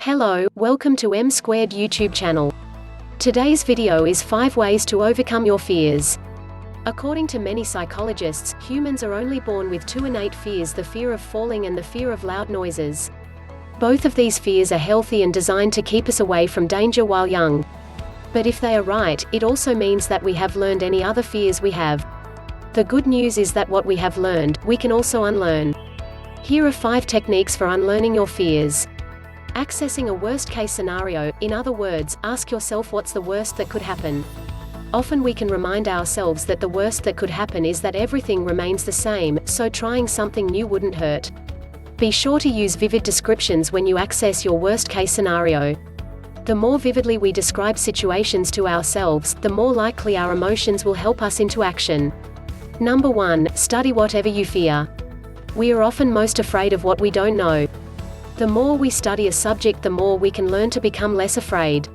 Hello, welcome to M Squared YouTube channel. Today's video is 5 ways to overcome your fears. According to many psychologists, humans are only born with two innate fears: the fear of falling and the fear of loud noises. Both of these fears are healthy and designed to keep us away from danger while young. But if they are right, it also means that we have learned any other fears we have. The good news is that what we have learned, we can also unlearn. Here are 5 techniques for unlearning your fears. Accessing a worst-case scenario, in other words, ask yourself what's the worst that could happen. Often we can remind ourselves that the worst that could happen is that everything remains the same, so trying something new wouldn't hurt. Be sure to use vivid descriptions when you access your worst-case scenario. The more vividly we describe situations to ourselves, the more likely our emotions will help us into action. Number 1. Study whatever you fear. We are often most afraid of what we don't know. The more we study a subject, the more we can learn to become less afraid.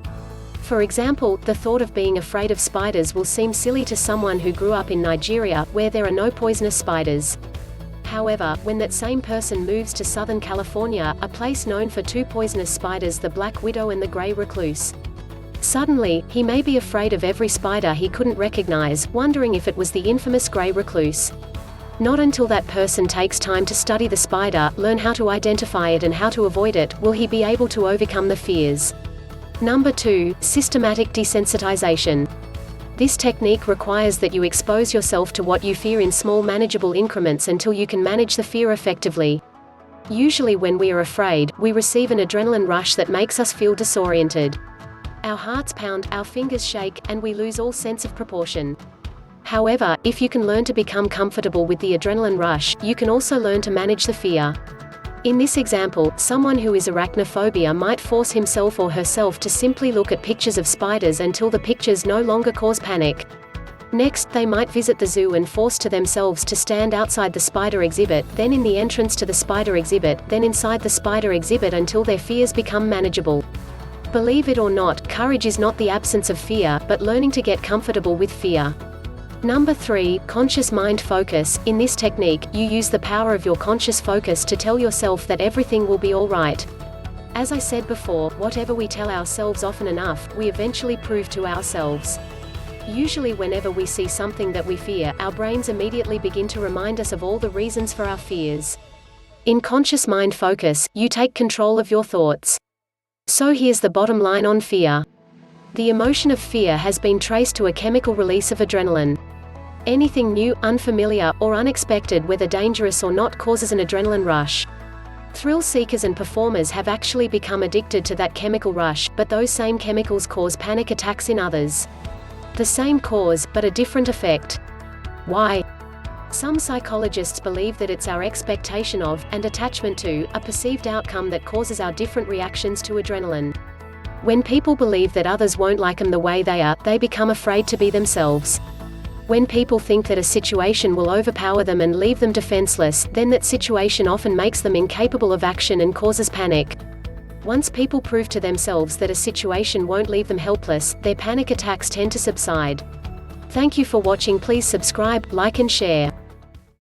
For example, the thought of being afraid of spiders will seem silly to someone who grew up in Nigeria, where there are no poisonous spiders. However, when that same person moves to Southern California, a place known for 2 poisonous spiders, the black widow and the gray recluse, suddenly, he may be afraid of every spider he couldn't recognize, wondering if it was the infamous gray recluse. Not until that person takes time to study the spider, learn how to identify it and how to avoid it, will he be able to overcome the fears. Number 2. Systematic desensitization. This technique requires that you expose yourself to what you fear in small manageable increments until you can manage the fear effectively. Usually when we are afraid, we receive an adrenaline rush that makes us feel disoriented. Our hearts pound, our fingers shake, and we lose all sense of proportion. However, if you can learn to become comfortable with the adrenaline rush, you can also learn to manage the fear. In this example, someone who is arachnophobia might force himself or herself to simply look at pictures of spiders until the pictures no longer cause panic. Next, they might visit the zoo and force themselves to stand outside the spider exhibit, then in the entrance to the spider exhibit, then inside the spider exhibit until their fears become manageable. Believe it or not, courage is not the absence of fear, but learning to get comfortable with fear. Number 3. Conscious mind focus. In this technique, you use the power of your conscious focus to tell yourself that everything will be alright. As I said before, whatever we tell ourselves often enough, we eventually prove to ourselves. Usually whenever we see something that we fear, our brains immediately begin to remind us of all the reasons for our fears. In conscious mind focus, you take control of your thoughts. So here's the bottom line on fear. The emotion of fear has been traced to a chemical release of adrenaline. Anything new, unfamiliar, or unexpected, whether dangerous or not, causes an adrenaline rush. Thrill seekers and performers have actually become addicted to that chemical rush, but those same chemicals cause panic attacks in others. The same cause, but a different effect. Why? Some psychologists believe that it's our expectation of, and attachment to, a perceived outcome that causes our different reactions to adrenaline. When people believe that others won't like them the way they are, they become afraid to be themselves. When people think that a situation will overpower them and leave them defenseless, then that situation often makes them incapable of action and causes panic. Once people prove to themselves that a situation won't leave them helpless, their panic attacks tend to subside. Thank you for watching. Please subscribe, like and share.